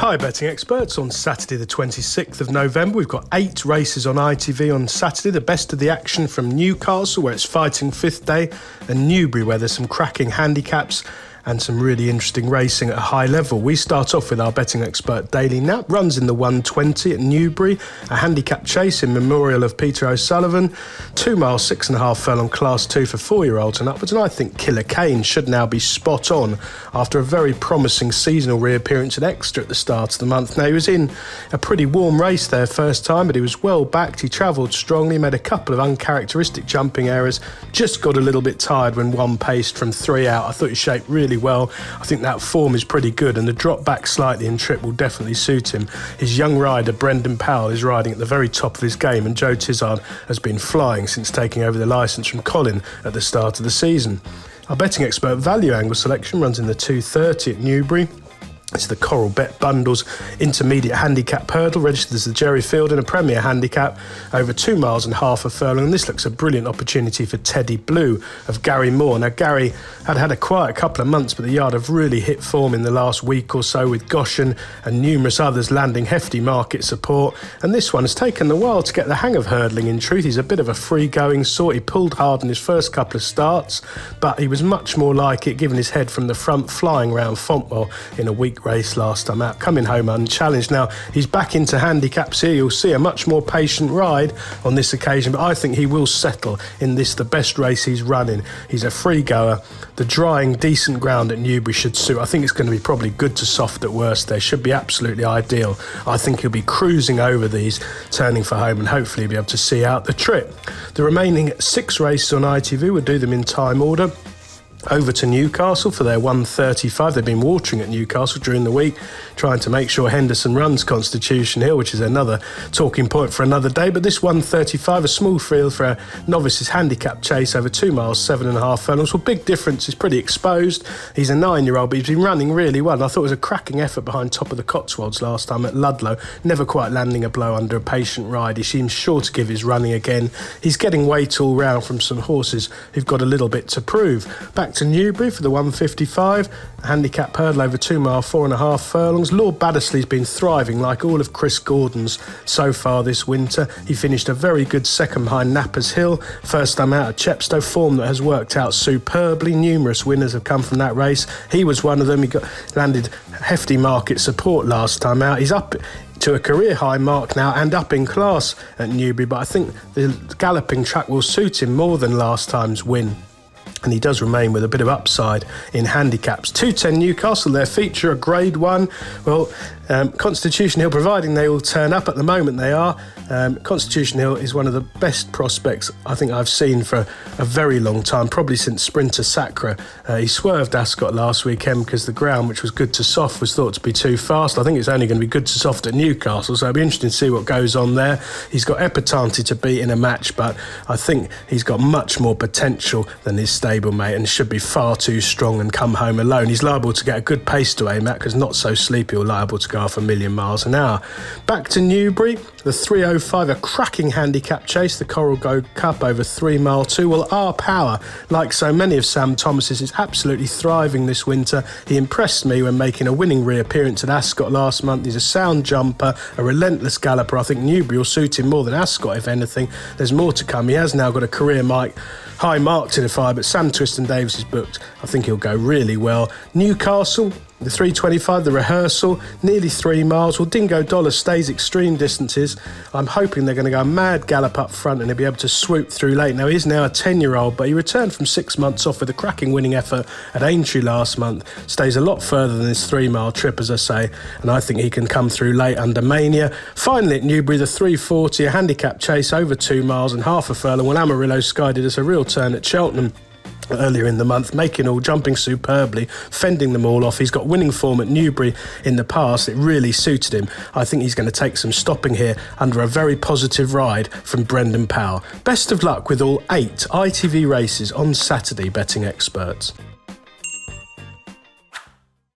Hi betting experts, on Saturday the 26th of November we've got 8 races on ITV on Saturday, the best of the action from Newcastle where it's fighting 5th day and Newbury where there's some cracking handicaps and some really interesting racing at a high level. We start off with our betting expert Daily Nap, runs in the 120 at Newbury, a handicap chase in memorial of Peter O'Sullivan, 2 miles 6.5 furlong class 2 for 4-year-olds and upwards, and I think Killer Kane should now be spot on after a very promising seasonal reappearance at Exeter at the start of the month. Now he was in a pretty warm race there first time, but he was well backed, he travelled strongly, made a couple of uncharacteristic jumping errors, just got a little bit tired when one paced from 3 out. I thought he shaped really well. I think that form is pretty good and the drop back slightly in trip will definitely suit him. His young rider Brendan Powell is riding at the very top of his game and Joe Tizard has been flying since taking over the licence from Colin at the start of the season. Our betting expert value angle selection runs in the 230 at Newbury. It's the Coral Bet Bundles intermediate handicap hurdle, registered as the Jerry Field in a Premier handicap over 2.5 miles a furlong, and this looks a brilliant opportunity for Teddy Blue of Gary Moore. Now Gary had a quiet couple of months, but the yard have really hit form in the last week or so with Goshen and numerous others landing hefty market support, and this one has taken a while to get the hang of hurdling. In truth, he's a bit of a free-going sort. He pulled hard in his first couple of starts, but he was much more like it given his head from the front flying around Fontwell in a weak race last time out, coming home unchallenged. Now he's back into handicaps here. You'll see a much more patient ride on this occasion, but I think he will settle in this, the best race he's running. He's a free goer. The drying decent ground at Newbury should suit. I think it's going to be probably good to soft at worst there. Should be absolutely ideal. I think he'll be cruising over these, turning for home, and hopefully be able to see out the trip. The remaining 6 races on ITV, we'll do them in time order. Over to Newcastle for their 135. They've been watering at Newcastle during the week, trying to make sure Henderson runs Constitution Hill, which is another talking point for another day. But this 135, a small field for a novice's handicap chase over 2 miles 7.5 furlongs. Well, big difference, is pretty exposed. He's a 9-year-old, but he's been running really well. And I thought it was a cracking effort behind Top of the Cotswolds last time at Ludlow, never quite landing a blow under a patient ride. He seems sure to give his running again. He's getting weight all round from some horses who've got a little bit to prove. Back to Newbury for the 155, a handicap hurdle over 2 mile 4.5 furlongs. Lord Baddesley's been thriving like all of Chris Gordon's so far this winter. He finished a very good second behind Nappers Hill, first time out at Chepstow, form that has worked out superbly. Numerous winners have come from that race. He was one of them. He landed hefty market support last time out. He's up to a career high mark now and up in class at Newbury, but I think the galloping track will suit him more than last time's win. And he does remain with a bit of upside in handicaps. 210 Newcastle, their feature, a grade 1. Well, Constitution Hill, providing they all turn up, at the moment they are. Constitution Hill is one of the best prospects I think I've seen for a very long time, probably since Sprinter Sacra. He swerved Ascot last weekend because the ground, which was good to soft, was thought to be too fast. I think it's only going to be good to soft at Newcastle, so it'll be interesting to see what goes on there. He's got Epatante to beat in a match, but I think he's got much more potential than his stablemate and should be far too strong and come home alone. He's liable to get a good pace to aim at because not so sleepy or liable to go off 1,000,000 miles an hour. Back to Newbury, the 305, a cracking handicap chase, the Coral Gold Cup over 3 mile 2. Well, Our Power, like so many of Sam Thomas's, is absolutely thriving this winter. He impressed me when making a winning reappearance at Ascot last month. He's a sound jumper, a relentless galloper. I think Newbury will suit him more than Ascot, if anything. There's more to come. He has now got a career high mark to defy, but Sam Twiston-Davies is booked. I think he'll go really well. Newcastle, the 325, the rehearsal, nearly 3 miles. Well, Dingo Dollar stays extreme distances. I'm hoping they're going to go a mad gallop up front and he'll be able to swoop through late. Now, he is now a 10-year-old, but he returned from 6 months off with a cracking winning effort at Aintree last month. Stays a lot further than his 3-mile trip, as I say, and I think he can come through late under Mania. Finally, at Newbury, the 340, a handicap chase over 2 miles and half a furlong. Well, Amarillo Sky did us a real turn at Cheltenham earlier in the month, making all, jumping superbly, fending them all off. He's got winning form at Newbury in the past. It really suited him. I think he's going to take some stopping here under a very positive ride from Brendan Powell. Best of luck with all 8 ITV races on Saturday, betting experts.